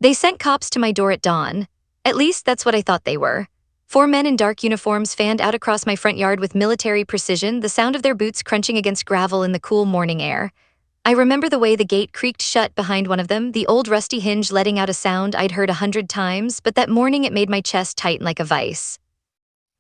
They sent cops to my door at dawn. At least that's what I thought they were. 4 men in dark uniforms fanned out across my front yard with military precision, the sound of their boots crunching against gravel in the cool morning air. I remember the way the gate creaked shut behind one of them, the old rusty hinge letting out a sound I'd heard 100 times, but that morning it made my chest tighten like a vice.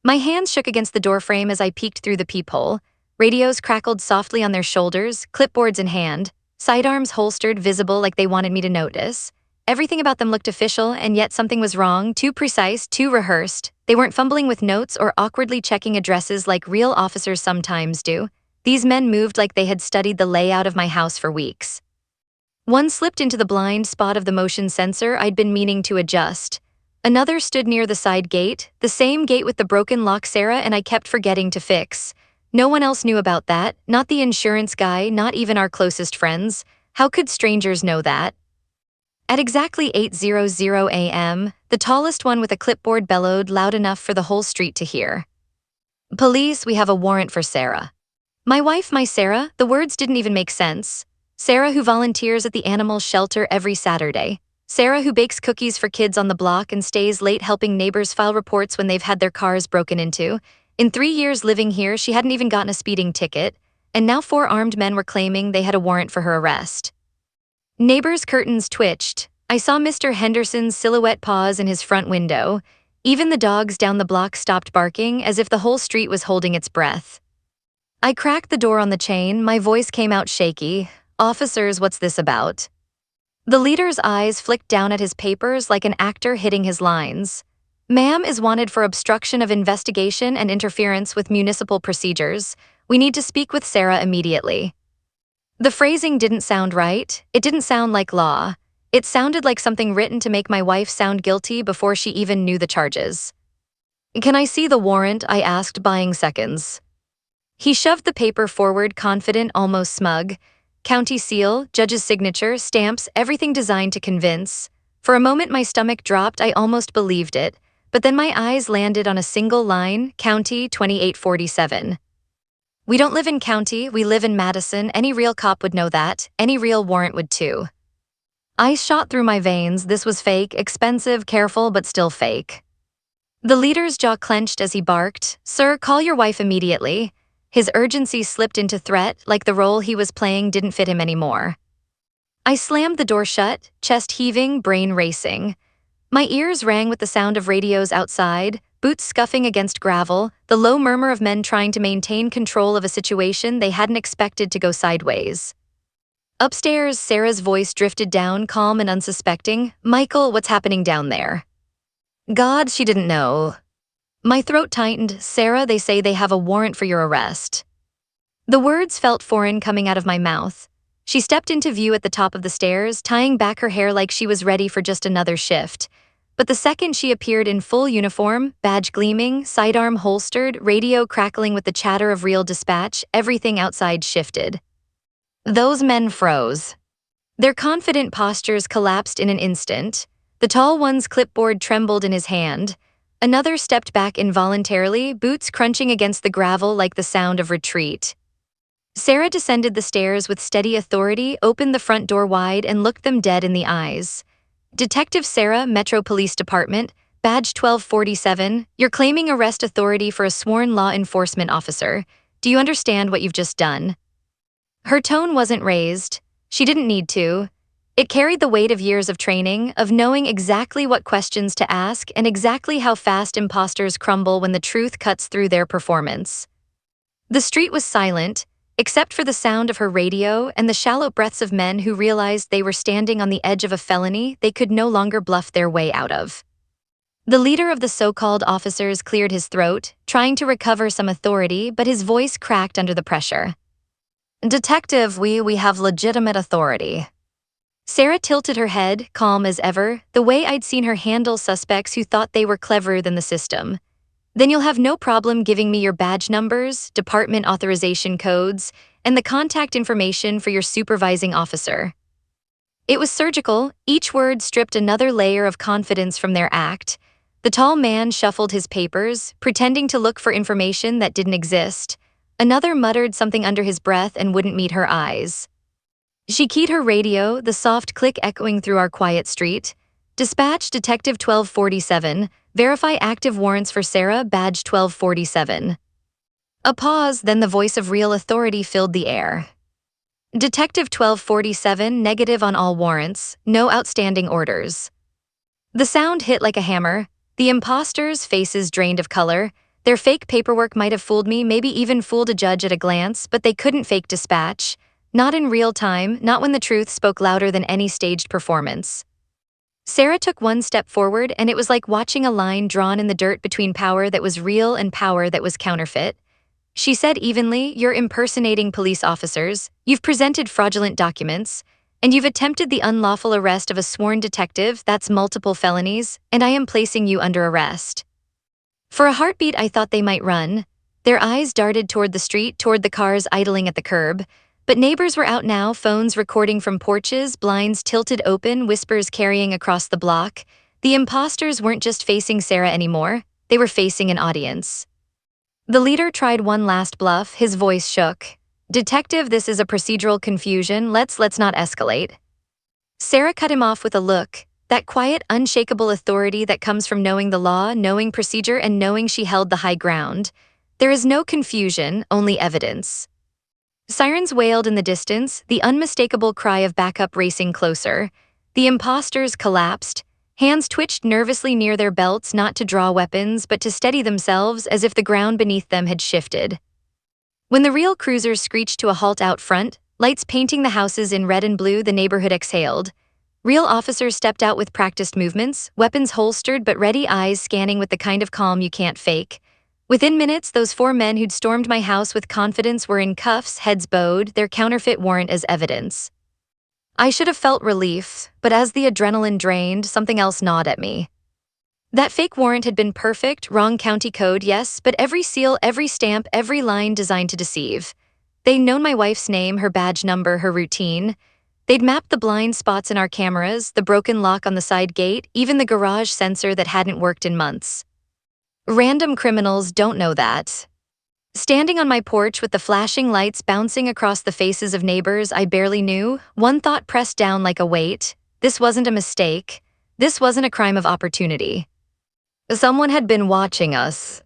My hands shook against the doorframe as I peeked through the peephole. Radios crackled softly on their shoulders, clipboards in hand, sidearms holstered, visible like they wanted me to notice. Everything about them looked official, and yet something was wrong, too precise, too rehearsed. They weren't fumbling with notes or awkwardly checking addresses like real officers sometimes do. These men moved like they had studied the layout of my house for weeks. One slipped into the blind spot of the motion sensor I'd been meaning to adjust. Another stood near the side gate, the same gate with the broken lock Sarah and I kept forgetting to fix. No one else knew about that, not the insurance guy, not even our closest friends. How could strangers know that? At exactly 8:00 a.m., the tallest one with a clipboard bellowed loud enough for the whole street to hear. "Police, we have a warrant for Sarah." My wife, my Sarah, the words didn't even make sense. Sarah who volunteers at the animal shelter every Saturday. Sarah who bakes cookies for kids on the block and stays late helping neighbors file reports when they've had their cars broken into. In 3 years living here, she hadn't even gotten a speeding ticket, and now 4 armed men were claiming they had a warrant for her arrest. Neighbors' curtains twitched. I saw Mr. Henderson's silhouette pause in his front window. Even the dogs down the block stopped barking, as if the whole street was holding its breath. I cracked the door on the chain, my voice came out shaky. "Officers, what's this about?" The leader's eyes flicked down at his papers like an actor hitting his lines. "Ma'am is wanted for obstruction of investigation and interference with municipal procedures. We need to speak with Sarah immediately." The phrasing didn't sound right. It didn't sound like law. It sounded like something written to make my wife sound guilty before she even knew the charges. "Can I see the warrant?" I asked, buying seconds. He shoved the paper forward, confident, almost smug. County seal, judge's signature, stamps, everything designed to convince. For a moment my stomach dropped, I almost believed it, but then my eyes landed on a single line, County 2847. "We don't live in County, we live in Madison. Any real cop would know that. Any real warrant would too." Ice shot through my veins. This was fake, expensive, careful, but still fake. The leader's jaw clenched as he barked, "Sir, call your wife immediately." His urgency slipped into threat, like the role he was playing didn't fit him anymore. I slammed the door shut, chest heaving, brain racing. My ears rang with the sound of radios outside, boots scuffing against gravel, the low murmur of men trying to maintain control of a situation they hadn't expected to go sideways. Upstairs, Sarah's voice drifted down, calm and unsuspecting. "Michael, what's happening down there?" God, she didn't know. My throat tightened. "Sarah, they say they have a warrant for your arrest." The words felt foreign coming out of my mouth. She stepped into view at the top of the stairs, tying back her hair like she was ready for just another shift. But the second she appeared in full uniform, badge gleaming, sidearm holstered, radio crackling with the chatter of real dispatch, everything outside shifted. Those men froze. Their confident postures collapsed in an instant. The tall one's clipboard trembled in his hand. Another stepped back involuntarily, boots crunching against the gravel like the sound of retreat. Sarah descended the stairs with steady authority, opened the front door wide, and looked them dead in the eyes. "Detective Sarah, Metro Police Department, badge 1247, you're claiming arrest authority for a sworn law enforcement officer. Do you understand what you've just done?" Her tone wasn't raised. She didn't need to. It carried the weight of years of training, of knowing exactly what questions to ask and exactly how fast imposters crumble when the truth cuts through their performance. The street was silent, except for the sound of her radio and the shallow breaths of men who realized they were standing on the edge of a felony they could no longer bluff their way out of. The leader of the so-called officers cleared his throat, trying to recover some authority, but his voice cracked under the pressure. "Detective, we have legitimate authority." Sarah tilted her head, calm as ever, the way I'd seen her handle suspects who thought they were cleverer than the system. "Then you'll have no problem giving me your badge numbers, department authorization codes, and the contact information for your supervising officer." It was surgical. Each word stripped another layer of confidence from their act. The tall man shuffled his papers, pretending to look for information that didn't exist. Another muttered something under his breath and wouldn't meet her eyes. She keyed her radio, the soft click echoing through our quiet street. Dispatch Detective 1247, verify active warrants for Sarah, badge 1247. A pause, then the voice of real authority filled the air. Detective 1247, negative on all warrants, no outstanding orders. The sound hit like a hammer. The imposters' faces drained of color. Their fake paperwork might have fooled me, maybe even fooled a judge at a glance, but they couldn't fake dispatch. Not in real time, not when the truth spoke louder than any staged performance. Sarah took one step forward, and it was like watching a line drawn in the dirt between power that was real and power that was counterfeit. She said evenly, "You're impersonating police officers, you've presented fraudulent documents, and you've attempted the unlawful arrest of a sworn detective, that's multiple felonies, and I am placing you under arrest." For a heartbeat, I thought they might run. Their eyes darted toward the street, toward the cars idling at the curb. But neighbors were out now, phones recording from porches, blinds tilted open, whispers carrying across the block. The imposters weren't just facing Sarah anymore, they were facing an audience. The leader tried one last bluff, his voice shook. "Detective, this is a procedural confusion, let's not escalate." Sarah cut him off with a look, that quiet, unshakable authority that comes from knowing the law, knowing procedure, and knowing she held the high ground. "There is no confusion, only evidence." Sirens wailed in the distance, the unmistakable cry of backup racing closer. The imposters collapsed. Hands twitched nervously near their belts, not to draw weapons, but to steady themselves as if the ground beneath them had shifted. When the real cruisers screeched to a halt out front, lights painting the houses in red and blue, the neighborhood exhaled. Real officers stepped out with practiced movements, weapons holstered but ready, eyes scanning with the kind of calm you can't fake. Within minutes, those 4 men who'd stormed my house with confidence were in cuffs, heads bowed, their counterfeit warrant as evidence. I should have felt relief, but as the adrenaline drained, something else gnawed at me. That fake warrant had been perfect, wrong county code, yes, but every seal, every stamp, every line designed to deceive. They'd known my wife's name, her badge number, her routine. They'd mapped the blind spots in our cameras, the broken lock on the side gate, even the garage sensor that hadn't worked in months. Random criminals don't know that. Standing on my porch with the flashing lights bouncing across the faces of neighbors I barely knew, one thought pressed down like a weight. This wasn't a mistake. This wasn't a crime of opportunity. Someone had been watching us.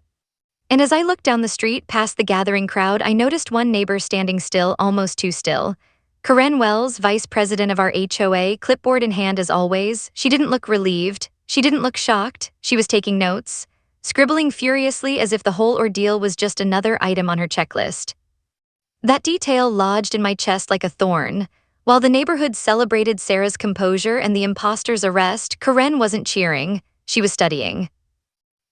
And as I looked down the street past the gathering crowd, I noticed one neighbor standing still, almost too still. Karen Wells, vice president of our HOA, clipboard in hand as always. She didn't look relieved. She didn't look shocked. She was taking notes, scribbling furiously as if the whole ordeal was just another item on her checklist. That detail lodged in my chest like a thorn. While the neighborhood celebrated Sarah's composure and the imposter's arrest, Karen wasn't cheering. She was studying.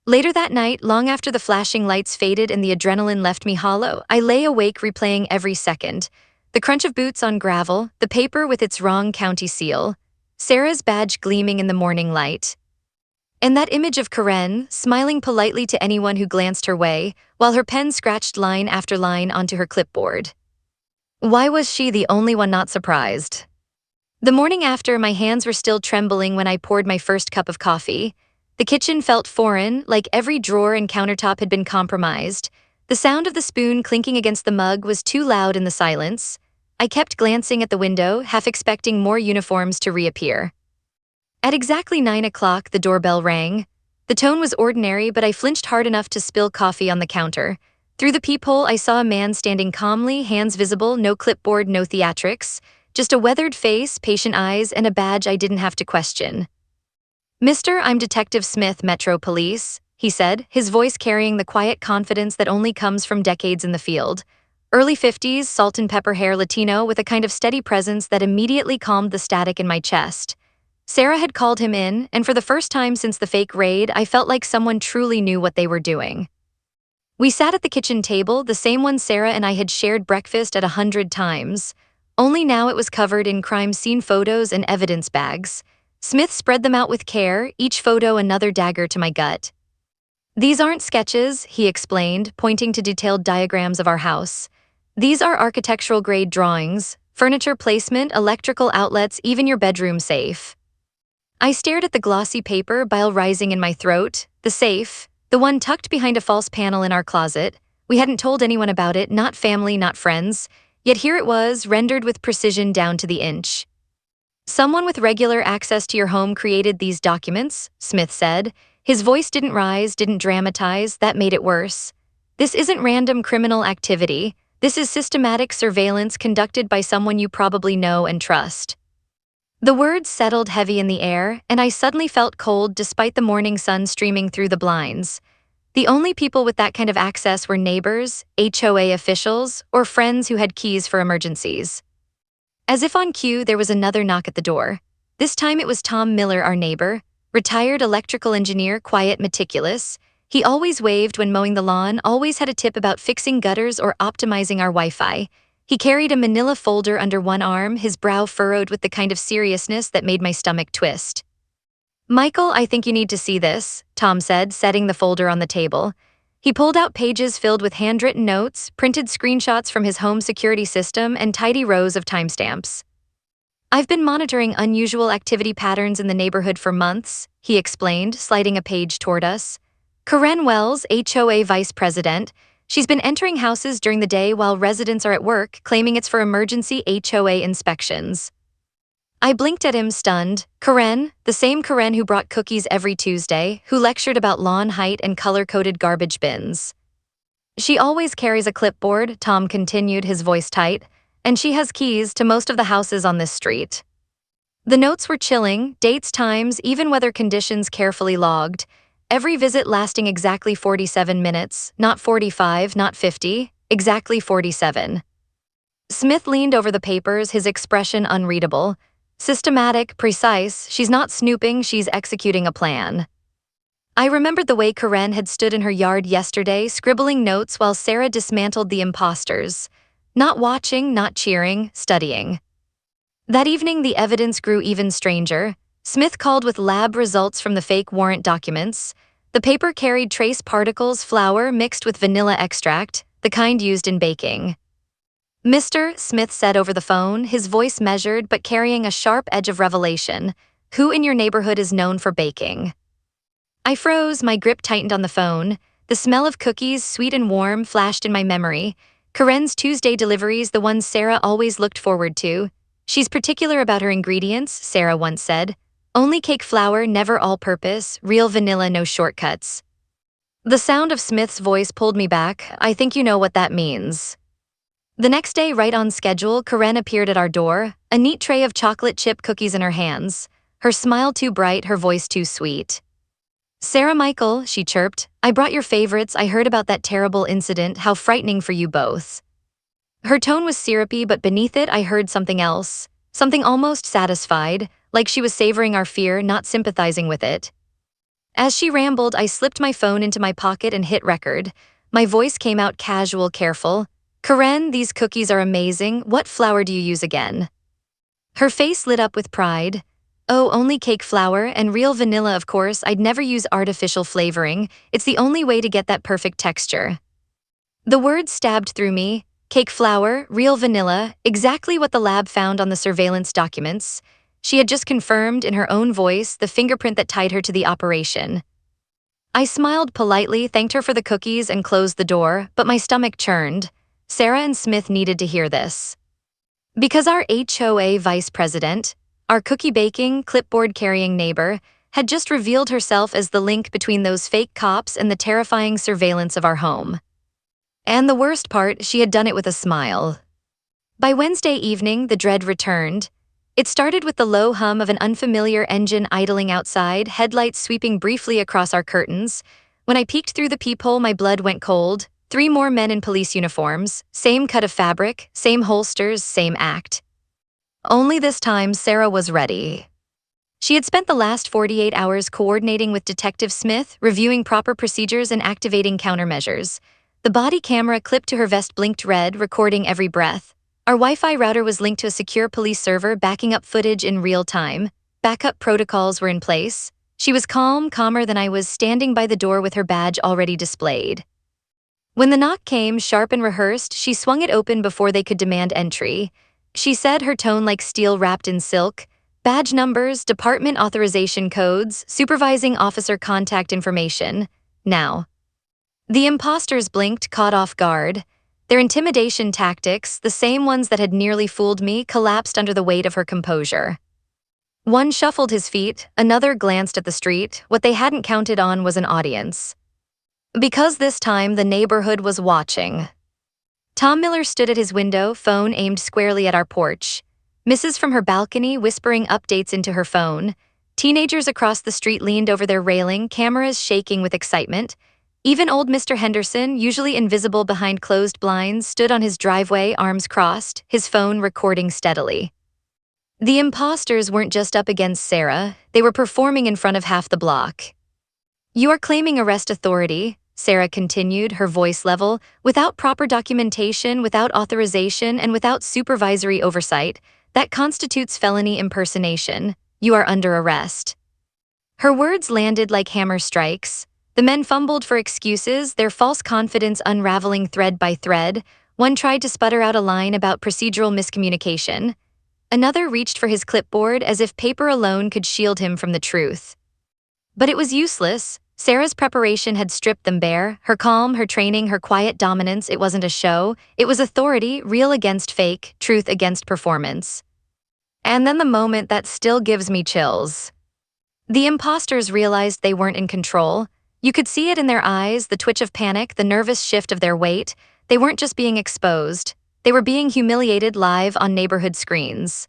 Later that night, long after the flashing lights faded and the adrenaline left me hollow, I lay awake replaying every second. The crunch of boots on gravel, the paper with its wrong county seal, Sarah's badge gleaming in the morning light. And that image of Karen, smiling politely to anyone who glanced her way, while her pen scratched line after line onto her clipboard. Why was she the only one not surprised? The morning after, my hands were still trembling when I poured my first cup of coffee. The kitchen felt foreign, like every drawer and countertop had been compromised. The sound of the spoon clinking against the mug was too loud in the silence. I kept glancing at the window, half expecting more uniforms to reappear. At exactly 9 o'clock, the doorbell rang. The tone was ordinary, but I flinched hard enough to spill coffee on the counter. Through the peephole, I saw a man standing calmly, hands visible, no clipboard, no theatrics, just a weathered face, patient eyes, and a badge I didn't have to question. "Mister, I'm Detective Smith, Metro Police," he said, his voice carrying the quiet confidence that only comes from decades in the field. Early 50s, salt and pepper hair Latino with a kind of steady presence that immediately calmed the static in my chest. Sarah had called him in, and for the first time since the fake raid, I felt like someone truly knew what they were doing. We sat at the kitchen table, the same one Sarah and I had shared breakfast at 100 times. Only now it was covered in crime scene photos and evidence bags. Smith spread them out with care, each photo another dagger to my gut. "These aren't sketches," he explained, pointing to detailed diagrams of our house. "These are architectural-grade drawings, furniture placement, electrical outlets, even your bedroom safe." I stared at the glossy paper, bile rising in my throat. The safe, the one tucked behind a false panel in our closet. We hadn't told anyone about it, not family, not friends. Yet here it was, rendered with precision down to the inch. Someone with regular access to your home created these documents, Smith said. His voice didn't rise, didn't dramatize, that made it worse. This isn't random criminal activity. This is systematic surveillance conducted by someone you probably know and trust. The words settled heavy in the air, and I suddenly felt cold despite the morning sun streaming through the blinds. The only people with that kind of access were neighbors, HOA officials, or friends who had keys for emergencies. As if on cue, there was another knock at the door. This time it was Tom Miller, our neighbor, retired electrical engineer, quiet, meticulous. He always waved when mowing the lawn, always had a tip about fixing gutters or optimizing our Wi-Fi. He carried a manila folder under one arm, his brow furrowed with the kind of seriousness that made my stomach twist. "Michael, I think you need to see this," Tom said, setting the folder on the table. He pulled out pages filled with handwritten notes, printed screenshots from his home security system, and tidy rows of timestamps. "I've been monitoring unusual activity patterns in the neighborhood for months," he explained, sliding a page toward us. "Karen Wells, HOA vice president. She's been entering houses during the day while residents are at work, claiming it's for emergency HOA inspections." I blinked at him, stunned. Karen, the same Karen who brought cookies every Tuesday, who lectured about lawn height and color-coded garbage bins. "She always carries a clipboard," Tom continued, his voice tight, "and she has keys to most of the houses on this street." The notes were chilling, dates, times, even weather conditions carefully logged. Every visit lasting exactly 47 minutes, not 45, not 50, exactly 47. Smith leaned over the papers, his expression unreadable. Systematic, precise, she's not snooping, she's executing a plan. I remembered the way Karen had stood in her yard yesterday, scribbling notes while Sarah dismantled the imposters. Not watching, not cheering, studying. That evening, the evidence grew even stranger. Smith called with lab results from the fake warrant documents. The paper carried trace particles, flour mixed with vanilla extract, the kind used in baking. "Mr. Smith said over the phone, his voice measured but carrying a sharp edge of revelation, who in your neighborhood is known for baking?" I froze, my grip tightened on the phone. The smell of cookies, sweet and warm, flashed in my memory. Karen's Tuesday deliveries, the ones Sarah always looked forward to. "She's particular about her ingredients," Sarah once said. "Only cake flour, never all-purpose, real vanilla, no shortcuts." The sound of Smith's voice pulled me back. "I think you know what that means." The next day, right on schedule, Karen appeared at our door, a neat tray of chocolate chip cookies in her hands. Her smile too bright, her voice too sweet. "Sarah, Michael," she chirped, "I brought your favorites. I heard about that terrible incident, how frightening for you both." Her tone was syrupy, but beneath it I heard something else, something almost satisfied, like she was savoring our fear, not sympathizing with it. As she rambled, I slipped my phone into my pocket and hit record. My voice came out casual, careful. "Karen, these cookies are amazing. What flour do you use again?" Her face lit up with pride. "Oh, only cake flour, and real vanilla, of course. I'd never use artificial flavoring. It's the only way to get that perfect texture." The words stabbed through me. Cake flour, real vanilla, exactly what the lab found on the surveillance documents. She had just confirmed in her own voice the fingerprint that tied her to the operation. I smiled politely, thanked her for the cookies, and closed the door, but my stomach churned. Sarah and Smith needed to hear this. Because our HOA vice president, our cookie-baking, clipboard-carrying neighbor, had just revealed herself as the link between those fake cops and the terrifying surveillance of our home. And the worst part, she had done it with a smile. By Wednesday evening, the dread returned. It started with the low hum of an unfamiliar engine idling outside, headlights sweeping briefly across our curtains. When I peeked through the peephole, my blood went cold. 3 more men in police uniforms, same cut of fabric, same holsters, same act. Only this time, Sarah was ready. She had spent the last 48 hours coordinating with Detective Smith, reviewing proper procedures and activating countermeasures. The body camera clipped to her vest blinked red, recording every breath. Our Wi-Fi router was linked to a secure police server, backing up footage in real time. Backup protocols were in place. She was calm, calmer than I was, standing by the door with her badge already displayed. When the knock came, sharp and rehearsed, she swung it open before they could demand entry. She said, her tone like steel wrapped in silk, "Badge numbers, department authorization codes, supervising officer contact information. Now." The imposters blinked, caught off guard. Their intimidation tactics, the same ones that had nearly fooled me, collapsed under the weight of her composure. One shuffled his feet, another glanced at the street. What they hadn't counted on was an audience. Because this time the neighborhood was watching. Tom Miller stood at his window, phone aimed squarely at our porch. Misses from her balcony whispering updates into her phone. Teenagers across the street leaned over their railing, cameras shaking with excitement. Even old Mr. Henderson, usually invisible behind closed blinds, stood on his driveway, arms crossed, his phone recording steadily. The imposters weren't just up against Sarah, they were performing in front of half the block. "You are claiming arrest authority," Sarah continued, her voice level, "without proper documentation, without authorization, and without supervisory oversight. That constitutes felony impersonation. You are under arrest." Her words landed like hammer strikes. The men fumbled for excuses, their false confidence unraveling thread by thread. One tried to sputter out a line about procedural miscommunication. Another reached for his clipboard as if paper alone could shield him from the truth. But it was useless. Sarah's preparation had stripped them bare. Her calm, her training, her quiet dominance. It wasn't a show. It was authority, real against fake, truth against performance. And then the moment that still gives me chills. The imposters realized they weren't in control. You could see it in their eyes, the twitch of panic, the nervous shift of their weight. They weren't just being exposed. They were being humiliated live on neighborhood screens.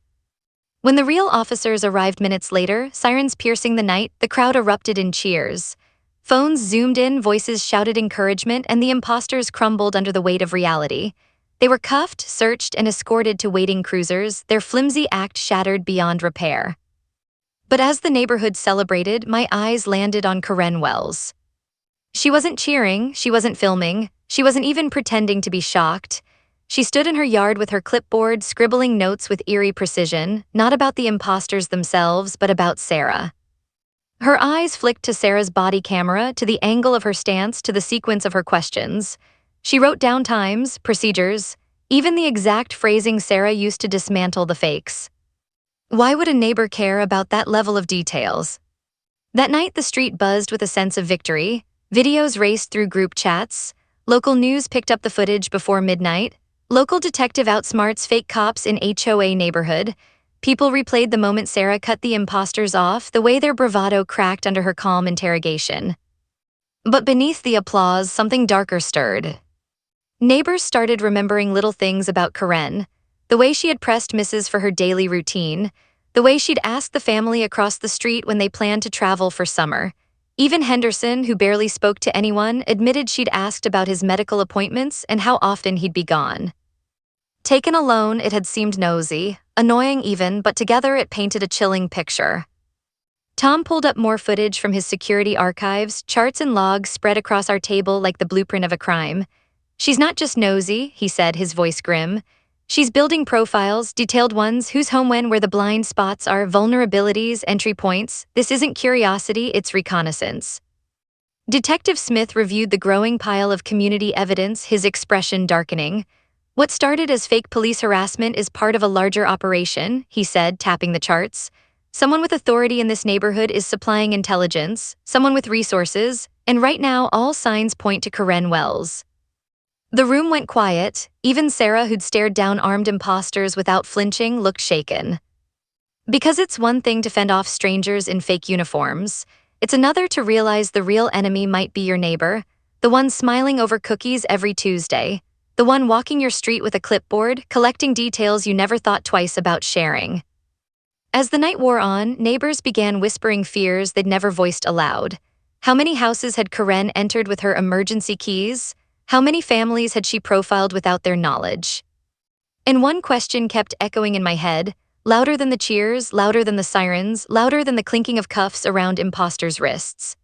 When the real officers arrived minutes later, sirens piercing the night, the crowd erupted in cheers. Phones zoomed in, voices shouted encouragement, and the imposters crumbled under the weight of reality. They were cuffed, searched, and escorted to waiting cruisers, their flimsy act shattered beyond repair. But as the neighborhood celebrated, my eyes landed on Karen Wells. She wasn't cheering, she wasn't filming, she wasn't even pretending to be shocked. She stood in her yard with her clipboard, scribbling notes with eerie precision, not about the imposters themselves, but about Sarah. Her eyes flicked to Sarah's body camera, to the angle of her stance, to the sequence of her questions. She wrote down times, procedures, even the exact phrasing Sarah used to dismantle the fakes. Why would a neighbor care about that level of details? That night, the street buzzed with a sense of victory. Videos raced through group chats. Local news picked up the footage before midnight. Local detective outsmarts fake cops in HOA neighborhood. People replayed the moment Sarah cut the imposters off, the way their bravado cracked under her calm interrogation. But beneath the applause, something darker stirred. Neighbors started remembering little things about Karen, the way she had pressed misses for her daily routine, the way she'd asked the family across the street when they planned to travel for summer. Even Henderson, who barely spoke to anyone, admitted she'd asked about his medical appointments and how often he'd be gone. Taken alone, it had seemed nosy, annoying even, but together it painted a chilling picture. Tom pulled up more footage from his security archives, charts and logs spread across our table like the blueprint of a crime. "She's not just nosy," he said, his voice grim. "She's building profiles, detailed ones, who's home when, where the blind spots are, vulnerabilities, entry points. This isn't curiosity, it's reconnaissance." Detective Smith reviewed the growing pile of community evidence, his expression darkening. "What started as fake police harassment is part of a larger operation," he said, tapping the charts. "Someone with authority in this neighborhood is supplying intelligence, someone with resources, and right now all signs point to Karen Wells." The room went quiet. Even Sarah, who'd stared down armed imposters without flinching, looked shaken. Because it's one thing to fend off strangers in fake uniforms. It's another to realize the real enemy might be your neighbor, the one smiling over cookies every Tuesday, the one walking your street with a clipboard, collecting details you never thought twice about sharing. As the night wore on, neighbors began whispering fears they'd never voiced aloud. How many houses had Karen entered with her emergency keys? How many families had she profiled without their knowledge? And one question kept echoing in my head, louder than the cheers, louder than the sirens, louder than the clinking of cuffs around imposters' wrists.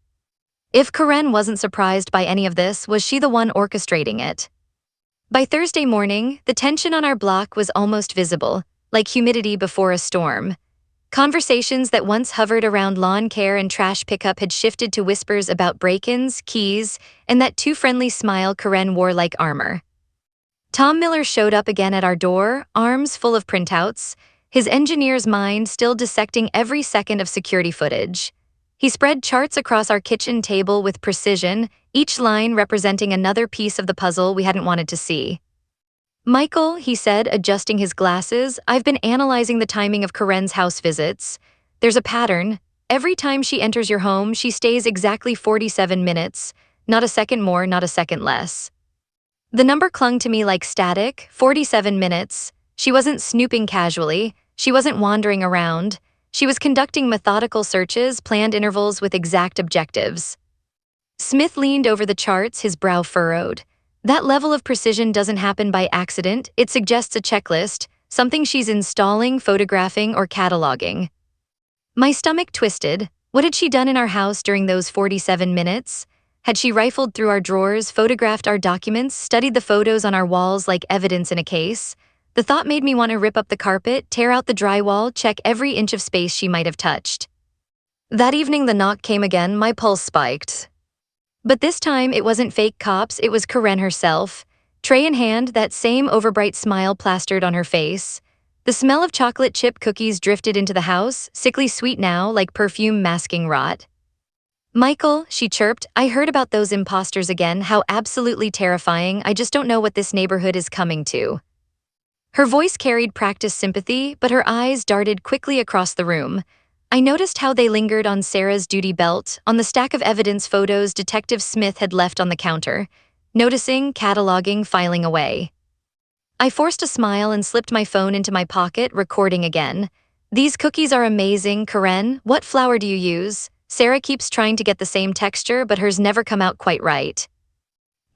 If Karen wasn't surprised by any of this, was she the one orchestrating it? By Thursday morning, the tension on our block was almost visible, like humidity before a storm. Conversations that once hovered around lawn care and trash pickup had shifted to whispers about break-ins, keys, and that too-friendly smile Karen wore like armor. Tom Miller showed up again at our door, arms full of printouts, his engineer's mind still dissecting every second of security footage. He spread charts across our kitchen table with precision, each line representing another piece of the puzzle we hadn't wanted to see. "Michael," he said, adjusting his glasses, "I've been analyzing the timing of Karen's house visits. There's a pattern. Every time she enters your home, she stays exactly 47 minutes, not a second more, not a second less. The number clung to me like static, 47 minutes. She wasn't snooping casually. She wasn't wandering around. She was conducting methodical searches, planned intervals with exact objectives. Smith leaned over the charts, his brow furrowed. That level of precision doesn't happen by accident. It suggests a checklist, something she's installing, photographing, or cataloging. My stomach twisted. What had she done in our house during those 47 minutes? Had she rifled through our drawers, photographed our documents, studied the photos on our walls like evidence in a case? The thought made me want to rip up the carpet, tear out the drywall, check every inch of space she might have touched. That evening the knock came again, my pulse spiked. But this time it wasn't fake cops, it was Karen herself. Tray in hand, that same overbright smile plastered on her face. The smell of chocolate chip cookies drifted into the house, sickly sweet now, like perfume masking rot. "Michael," she chirped, "I heard about those imposters again, how absolutely terrifying. I just don't know what this neighborhood is coming to." Her voice carried practiced sympathy, but her eyes darted quickly across the room. I noticed how they lingered on Sarah's duty belt, on the stack of evidence photos Detective Smith had left on the counter. Noticing, cataloging, filing away. I forced a smile and slipped my phone into my pocket, recording again. "These cookies are amazing, Karen. What flour do you use? Sarah keeps trying to get the same texture, but hers never come out quite right."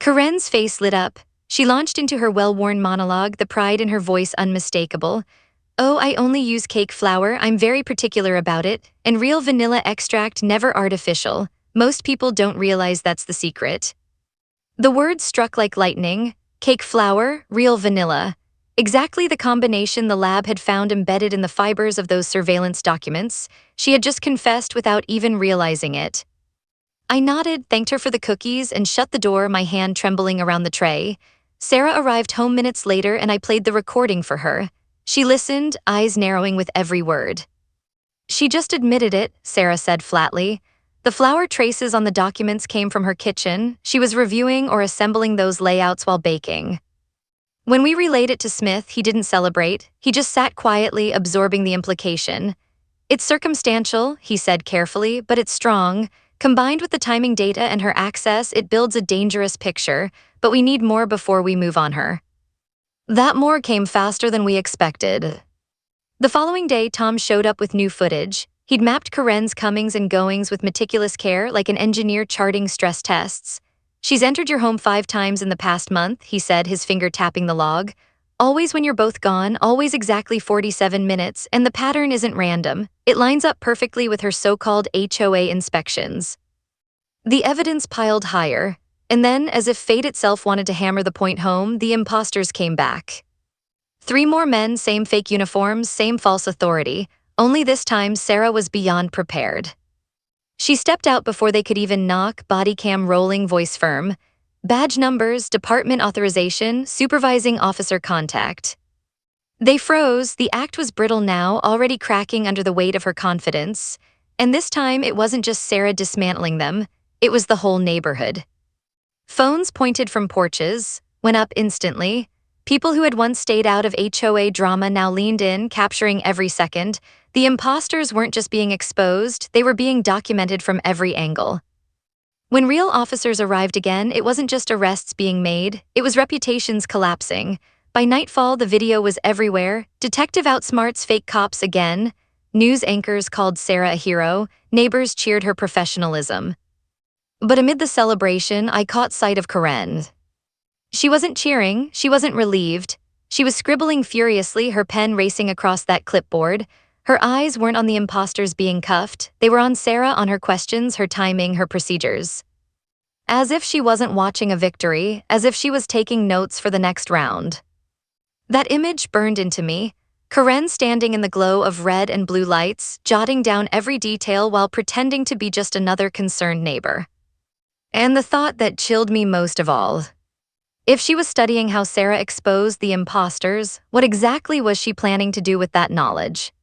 Karen's face lit up. She launched into her well-worn monologue, the pride in her voice unmistakable. "Oh, I only use cake flour. I'm very particular about it. And real vanilla extract, never artificial. Most people don't realize that's the secret." The words struck like lightning. Cake flour, real vanilla. Exactly the combination the lab had found embedded in the fibers of those surveillance documents. She had just confessed without even realizing it. I nodded, thanked her for the cookies, and shut the door, my hand trembling around the tray. Sarah arrived home minutes later and I played the recording for her. She listened, eyes narrowing with every word. "She just admitted it," Sarah said flatly. "The flour traces on the documents came from her kitchen. She was reviewing or assembling those layouts while baking." When we relayed it to Smith, he didn't celebrate. He just sat quietly, absorbing the implication. "It's circumstantial," he said carefully, "but it's strong. Combined with the timing data and her access, it builds a dangerous picture, but we need more before we move on her." That more came faster than we expected. The following day, Tom showed up with new footage. He'd mapped Karen's comings and goings with meticulous care, like an engineer charting stress tests. "She's entered your home 5 times in the past month," he said, his finger tapping the log. "Always when you're both gone, always exactly 47 minutes, and the pattern isn't random. It lines up perfectly with her so-called HOA inspections." The evidence piled higher. And then, as if fate itself wanted to hammer the point home, the imposters came back. 3 more men, same fake uniforms, same false authority. Only this time, Sarah was beyond prepared. She stepped out before they could even knock, body cam rolling, voice firm. Badge numbers, department authorization, supervising officer contact. They froze. The act was brittle now, already cracking under the weight of her confidence. And this time, it wasn't just Sarah dismantling them. It was the whole neighborhood. Phones pointed from porches, went up instantly. People who had once stayed out of HOA drama now leaned in, capturing every second. The imposters weren't just being exposed, they were being documented from every angle. When real officers arrived again, it wasn't just arrests being made, it was reputations collapsing. By nightfall, the video was everywhere. Detective outsmarts fake cops again. News anchors called Sarah a hero. Neighbors cheered her professionalism. But amid the celebration, I caught sight of Karen. She wasn't cheering, she wasn't relieved. She was scribbling furiously, her pen racing across that clipboard. Her eyes weren't on the imposters being cuffed, they were on Sarah, on her questions, her timing, her procedures. As if she wasn't watching a victory, as if she was taking notes for the next round. That image burned into me. Karen standing in the glow of red and blue lights, jotting down every detail while pretending to be just another concerned neighbor. And the thought that chilled me most of all. If she was studying how Sarah exposed the imposters, what exactly was she planning to do with that knowledge?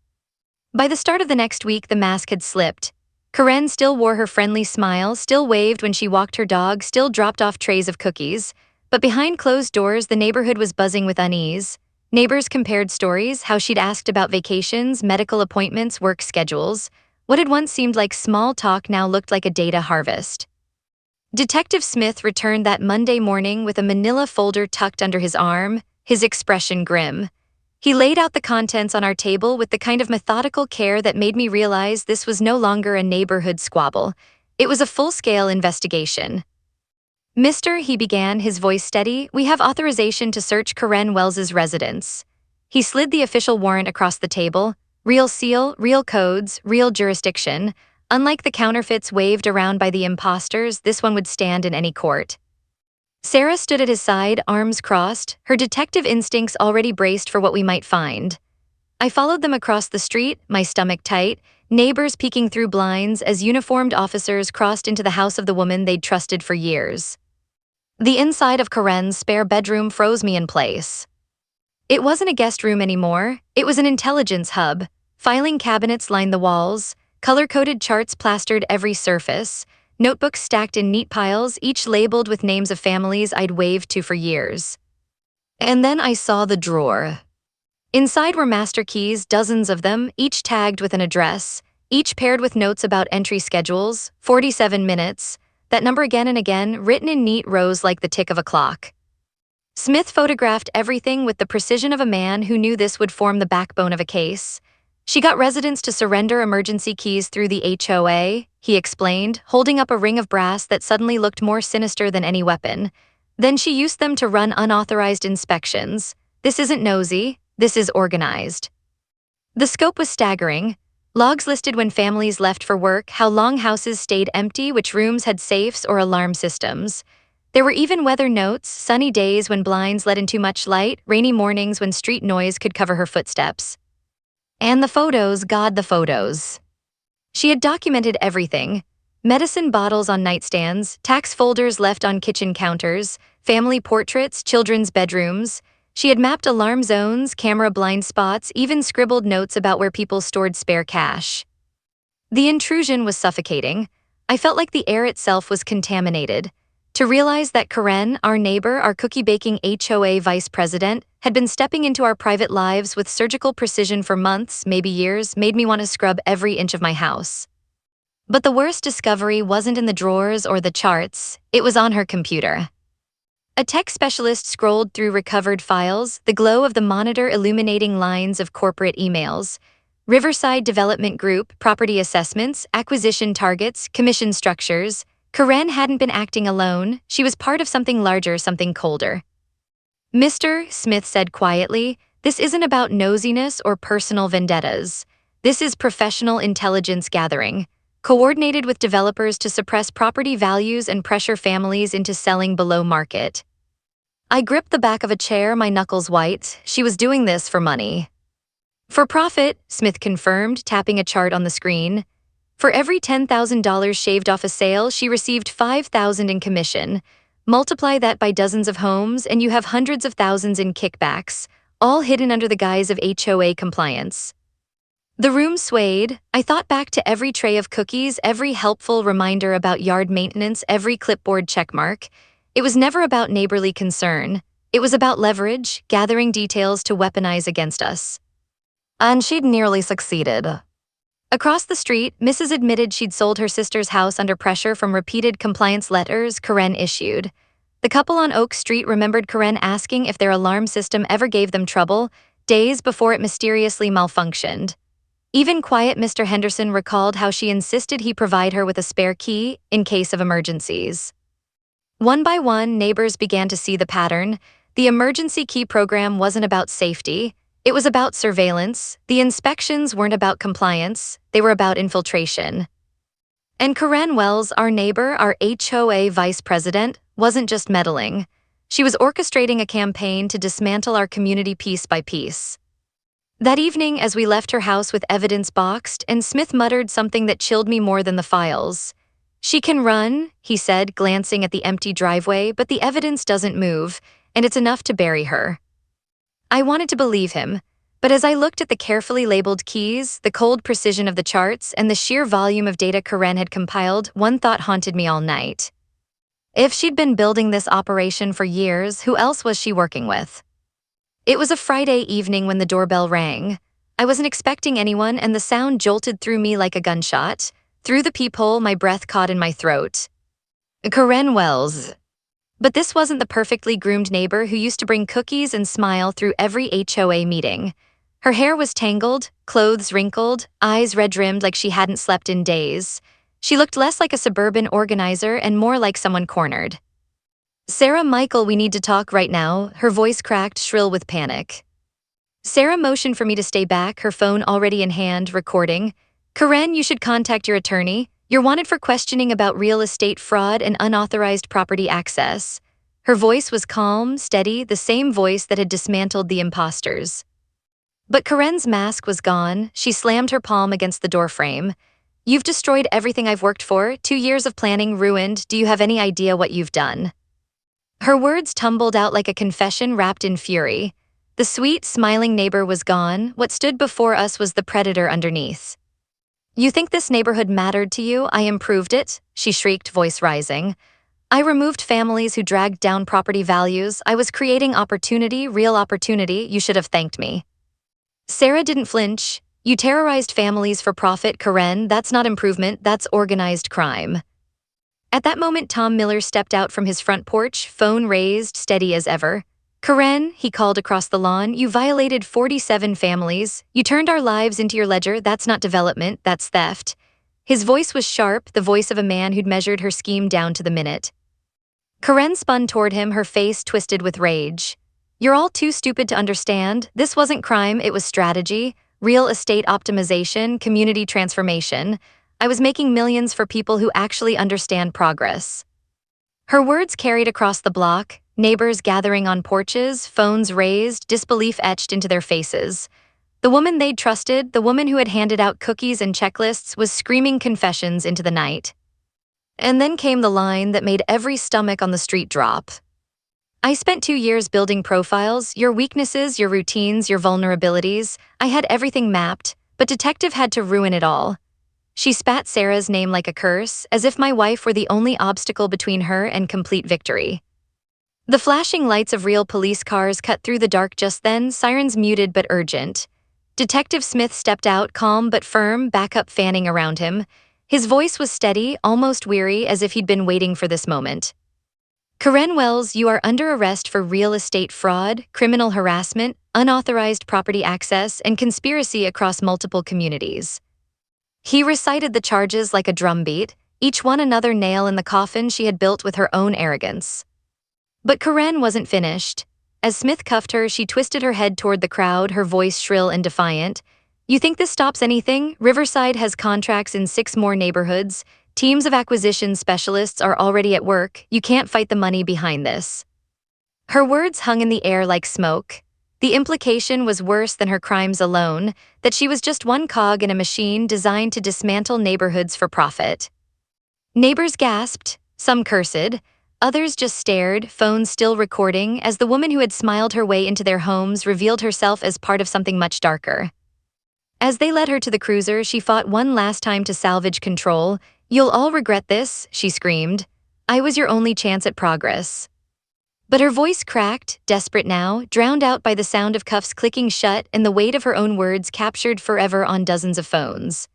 By the start of the next week, the mask had slipped. Karen still wore her friendly smile, still waved when she walked her dog, still dropped off trays of cookies. But behind closed doors, the neighborhood was buzzing with unease. Neighbors compared stories, how she'd asked about vacations, medical appointments, work schedules. What had once seemed like small talk now looked like a data harvest. Detective Smith returned that Monday morning with a manila folder tucked under his arm, his expression grim. He laid out the contents on our table with the kind of methodical care that made me realize this was no longer a neighborhood squabble. It was a full-scale investigation. "Mister," he began, his voice steady, "we have authorization to search Karen Wells's residence." He slid the official warrant across the table. Real seal, real codes, real jurisdiction. Unlike the counterfeits waved around by the imposters, this one would stand in any court. Sarah stood at his side, arms crossed, her detective instincts already braced for what we might find. I followed them across the street, my stomach tight, neighbors peeking through blinds as uniformed officers crossed into the house of the woman they'd trusted for years. The inside of Karen's spare bedroom froze me in place. It wasn't a guest room anymore, it was an intelligence hub. Filing cabinets lined the walls, color-coded charts plastered every surface, notebooks stacked in neat piles, each labeled with names of families I'd waved to for years. And then I saw the drawer. Inside were master keys, dozens of them, each tagged with an address, each paired with notes about entry schedules, 47 minutes, that number again and again, written in neat rows like the tick of a clock. Smith photographed everything with the precision of a man who knew this would form the backbone of a case. She got residents to surrender emergency keys through the HOA, he explained, holding up a ring of brass that suddenly looked more sinister than any weapon. Then she used them to run unauthorized inspections. This isn't nosy, this is organized. The scope was staggering. Logs listed when families left for work, how long houses stayed empty, which rooms had safes or alarm systems. There were even weather notes, sunny days when blinds let in too much light, rainy mornings when street noise could cover her footsteps. And the photos, God, the photos. She had documented everything. Medicine bottles on nightstands, tax folders left on kitchen counters, family portraits, children's bedrooms. She had mapped alarm zones, camera blind spots, even scribbled notes about where people stored spare cash. The intrusion was suffocating. I felt like the air itself was contaminated. To realize that Karen, our neighbor, our cookie-baking HOA vice president, had been stepping into our private lives with surgical precision for months, maybe years, made me want to scrub every inch of my house. But the worst discovery wasn't in the drawers or the charts, it was on her computer. A tech specialist scrolled through recovered files, the glow of the monitor illuminating lines of corporate emails. Riverside Development Group, property assessments, acquisition targets, commission structures. Karen hadn't been acting alone, she was part of something larger, something colder. "Mr. Smith said quietly, "this isn't about nosiness or personal vendettas. This is professional intelligence gathering, coordinated with developers to suppress property values and pressure families into selling below market." I gripped the back of a chair, my knuckles white. She was doing this for money. "For profit," Smith confirmed, tapping a chart on the screen. For every $10,000 shaved off a sale, she received $5,000 in commission. Multiply that by dozens of homes, and you have hundreds of thousands in kickbacks, all hidden under the guise of HOA compliance. The room swayed. I thought back to every tray of cookies, every helpful reminder about yard maintenance, every clipboard checkmark. It was never about neighborly concern. It was about leverage, gathering details to weaponize against us. And she'd nearly succeeded. Across the street, Mrs. admitted she'd sold her sister's house under pressure from repeated compliance letters Karen issued. The couple on Oak Street remembered Karen asking if their alarm system ever gave them trouble, days before it mysteriously malfunctioned. Even quiet Mr. Henderson recalled how she insisted he provide her with a spare key in case of emergencies. One by one, neighbors began to see the pattern. The emergency key program wasn't about safety. It was about surveillance. The inspections weren't about compliance, they were about infiltration. And Karen Wells, our neighbor, our HOA vice president, wasn't just meddling. She was orchestrating a campaign to dismantle our community piece by piece. That evening, as we left her house with evidence boxed, and Smith muttered something that chilled me more than the files. "She can run," he said, glancing at the empty driveway, "but the evidence doesn't move, and it's enough to bury her." I wanted to believe him, but as I looked at the carefully labeled keys, the cold precision of the charts, and the sheer volume of data Karen had compiled, one thought haunted me all night. If she'd been building this operation for years, who else was she working with? It was a Friday evening when the doorbell rang. I wasn't expecting anyone, and the sound jolted through me like a gunshot. Through the peephole, my breath caught in my throat. Karen Wells. But this wasn't the perfectly groomed neighbor who used to bring cookies and smile through every HOA meeting. Her hair was tangled, clothes wrinkled, eyes red-rimmed like she hadn't slept in days. She looked less like a suburban organizer and more like someone cornered. "Sarah, Michael, we need to talk right now," her voice cracked, shrill with panic. Sarah motioned for me to stay back, her phone already in hand, recording. "Karen, you should contact your attorney. You're wanted for questioning about real estate fraud and unauthorized property access." Her voice was calm, steady, the same voice that had dismantled the imposters. But Karen's mask was gone. She slammed her palm against the doorframe. "You've destroyed everything I've worked for. 2 years of planning ruined. Do you have any idea what you've done?" Her words tumbled out like a confession wrapped in fury. The sweet, smiling neighbor was gone. What stood before us was the predator underneath. "You think this neighborhood mattered to you? I improved it," she shrieked, voice rising. "I removed families who dragged down property values. I was creating opportunity, real opportunity. You should have thanked me." Sarah didn't flinch. "You terrorized families for profit, Karen. That's not improvement, that's organized crime." At that moment, Tom Miller stepped out from his front porch, phone raised, steady as ever. "Karen," he called across the lawn, "you violated 47 families. You turned our lives into your ledger. That's not development, that's theft." His voice was sharp, the voice of a man who'd measured her scheme down to the minute. Karen spun toward him, her face twisted with rage. "You're all too stupid to understand. This wasn't crime, it was strategy. Real estate optimization, community transformation. I was making millions for people who actually understand progress." Her words carried across the block, neighbors gathering on porches, phones raised, disbelief etched into their faces. The woman they'd trusted, the woman who had handed out cookies and checklists, was screaming confessions into the night. And then came the line that made every stomach on the street drop. "I spent 2 years building profiles, your weaknesses, your routines, your vulnerabilities. I had everything mapped, but detective had to ruin it all." She spat Sarah's name like a curse, as if my wife were the only obstacle between her and complete victory. The flashing lights of real police cars cut through the dark just then, sirens muted but urgent. Detective Smith stepped out, calm but firm, backup fanning around him. His voice was steady, almost weary, as if he'd been waiting for this moment. "Karen Wells, you are under arrest for real estate fraud, criminal harassment, unauthorized property access, and conspiracy across multiple communities." He recited the charges like a drumbeat, each one another nail in the coffin she had built with her own arrogance. But Karen wasn't finished. As Smith cuffed her, she twisted her head toward the crowd, her voice shrill and defiant. "You think this stops anything? Riverside has contracts in 6 more neighborhoods. Teams of acquisition specialists are already at work. You can't fight the money behind this." Her words hung in the air like smoke. The implication was worse than her crimes alone, that she was just one cog in a machine designed to dismantle neighborhoods for profit. Neighbors gasped, some cursed, others just stared, phones still recording, as the woman who had smiled her way into their homes revealed herself as part of something much darker. As they led her to the cruiser, she fought one last time to salvage control. "You'll all regret this," she screamed. "I was your only chance at progress." But her voice cracked, desperate now, drowned out by the sound of cuffs clicking shut and the weight of her own words captured forever on dozens of phones.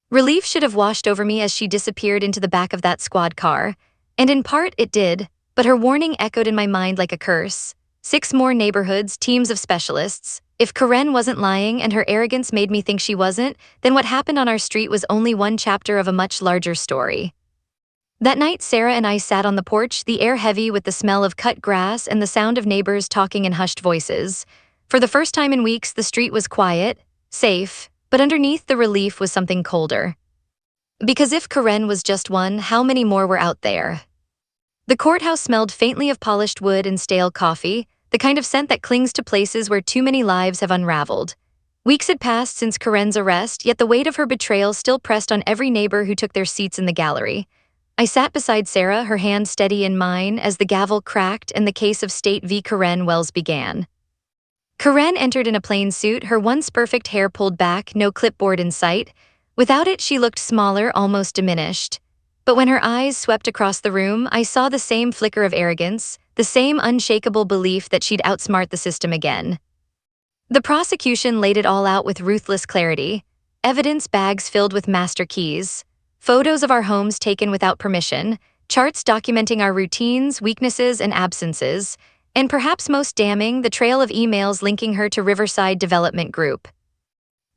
Relief should have washed over me as she disappeared into the back of that squad car. And in part it did, but her warning echoed in my mind like a curse. 6 more neighborhoods, teams of specialists. If Karen wasn't lying and her arrogance made me think she wasn't, then what happened on our street was only one chapter of a much larger story. That night, Sarah and I sat on the porch, the air heavy with the smell of cut grass and the sound of neighbors talking in hushed voices. For the first time in weeks, the street was quiet, safe, but underneath the relief was something colder. Because if Karen was just one, how many more were out there? The courthouse smelled faintly of polished wood and stale coffee, the kind of scent that clings to places where too many lives have unraveled. Weeks had passed since Karen's arrest, yet the weight of her betrayal still pressed on every neighbor who took their seats in the gallery. I sat beside Sarah, her hand steady in mine, as the gavel cracked and the case of State v. Karen Wells began. Karen entered in a plain suit, her once perfect hair pulled back, no clipboard in sight. Without it, she looked smaller, almost diminished. But when her eyes swept across the room, I saw the same flicker of arrogance, the same unshakable belief that she'd outsmart the system again. The prosecution laid it all out with ruthless clarity. Evidence bags filled with master keys, photos of our homes taken without permission, charts documenting our routines, weaknesses, and absences, and perhaps most damning, the trail of emails linking her to Riverside Development Group.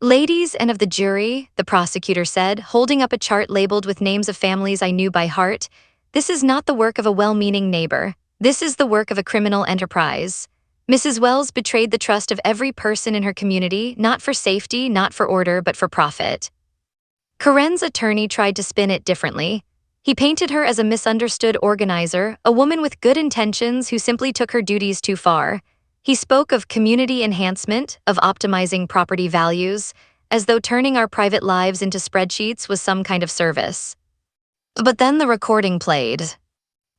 Ladies and of the jury, the prosecutor said, holding up a chart labeled with names of families I knew by heart, this is not the work of a well-meaning neighbor. This is the work of a criminal enterprise. Mrs. Wells betrayed the trust of every person in her community, not for safety, not for order, but for profit. Karen's attorney tried to spin it differently. He painted her as a misunderstood organizer, a woman with good intentions who simply took her duties too far. He spoke of community enhancement, of optimizing property values, as though turning our private lives into spreadsheets was some kind of service. But then the recording played.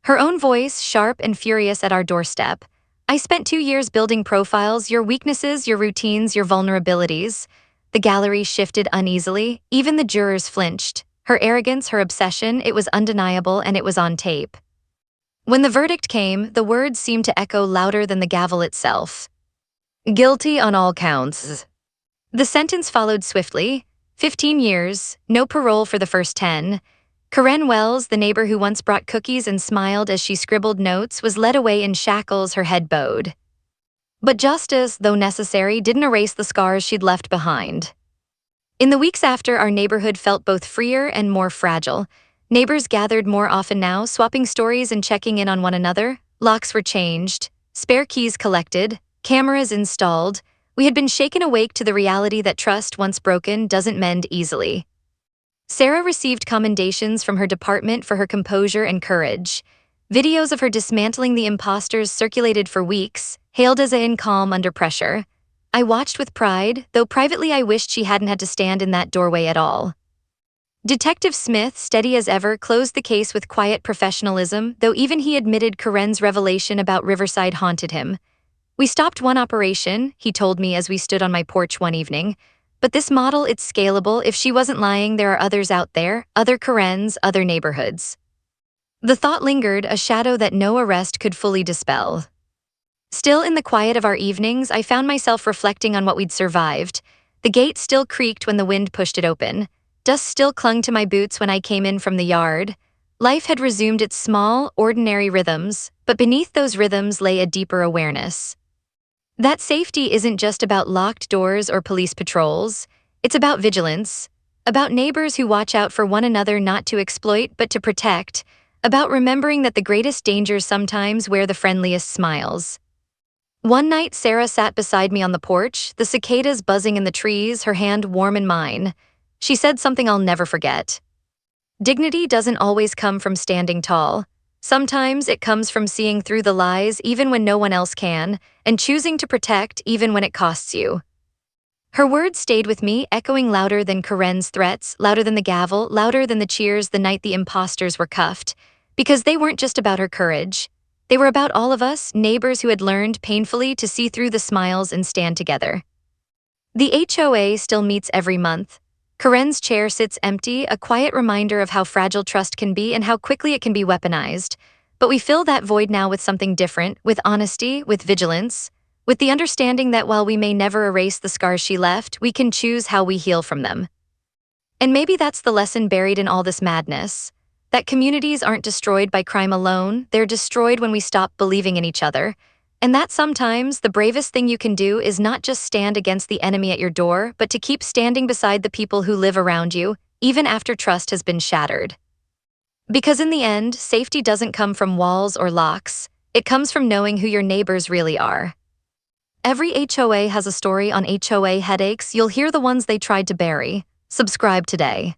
Her own voice, sharp and furious at our doorstep. I spent 2 years building profiles, your weaknesses, your routines, your vulnerabilities. The gallery shifted uneasily. Even the jurors flinched. Her arrogance, her obsession, it was undeniable and it was on tape. When the verdict came, the words seemed to echo louder than the gavel itself. Guilty on all counts. The sentence followed swiftly. 15 years, no parole for the first 10. Karen Wells, the neighbor who once brought cookies and smiled as she scribbled notes, was led away in shackles, her head bowed. But justice, though necessary, didn't erase the scars she'd left behind. In the weeks after, our neighborhood felt both freer and more fragile. Neighbors gathered more often now, swapping stories and checking in on one another. Locks were changed, spare keys collected, cameras installed. We had been shaken awake to the reality that trust, once broken, doesn't mend easily. Sarah received commendations from her department for her composure and courage. Videos of her dismantling the imposters circulated for weeks, hailed as a calm under pressure. I watched with pride, though privately I wished she hadn't had to stand in that doorway at all. Detective Smith, steady as ever, closed the case with quiet professionalism, though even he admitted Karen's revelation about Riverside haunted him. We stopped one operation, he told me as we stood on my porch one evening. But this model, it's scalable. If she wasn't lying, there are others out there, other Karens, other neighborhoods. The thought lingered, a shadow that no arrest could fully dispel. Still, in the quiet of our evenings, I found myself reflecting on what we'd survived. The gate still creaked when the wind pushed it open. Dust still clung to my boots when I came in from the yard. Life had resumed its small, ordinary rhythms, but beneath those rhythms lay a deeper awareness. That safety isn't just about locked doors or police patrols. It's about vigilance, about neighbors who watch out for one another, not to exploit but to protect, about remembering that the greatest dangers sometimes wear the friendliest smiles. One night, Sarah sat beside me on the porch, the cicadas buzzing in the trees, her hand warm in mine. She said something I'll never forget. Dignity doesn't always come from standing tall. Sometimes it comes from seeing through the lies even when no one else can, and choosing to protect even when it costs you. Her words stayed with me, echoing louder than Karen's threats, louder than the gavel, louder than the cheers the night the imposters were cuffed, because they weren't just about her courage. They were about all of us, neighbors who had learned painfully to see through the smiles and stand together. The HOA still meets every month. Karen's chair sits empty, a quiet reminder of how fragile trust can be and how quickly it can be weaponized. But we fill that void now with something different, with honesty, with vigilance, with the understanding that while we may never erase the scars she left, we can choose how we heal from them. And maybe that's the lesson buried in all this madness, that communities aren't destroyed by crime alone, they're destroyed when we stop believing in each other. And that sometimes the bravest thing you can do is not just stand against the enemy at your door, but to keep standing beside the people who live around you, even after trust has been shattered. Because in the end, safety doesn't come from walls or locks. It comes from knowing who your neighbors really are. Every HOA has a story on HOA headaches. You'll hear the ones they tried to bury. Subscribe today.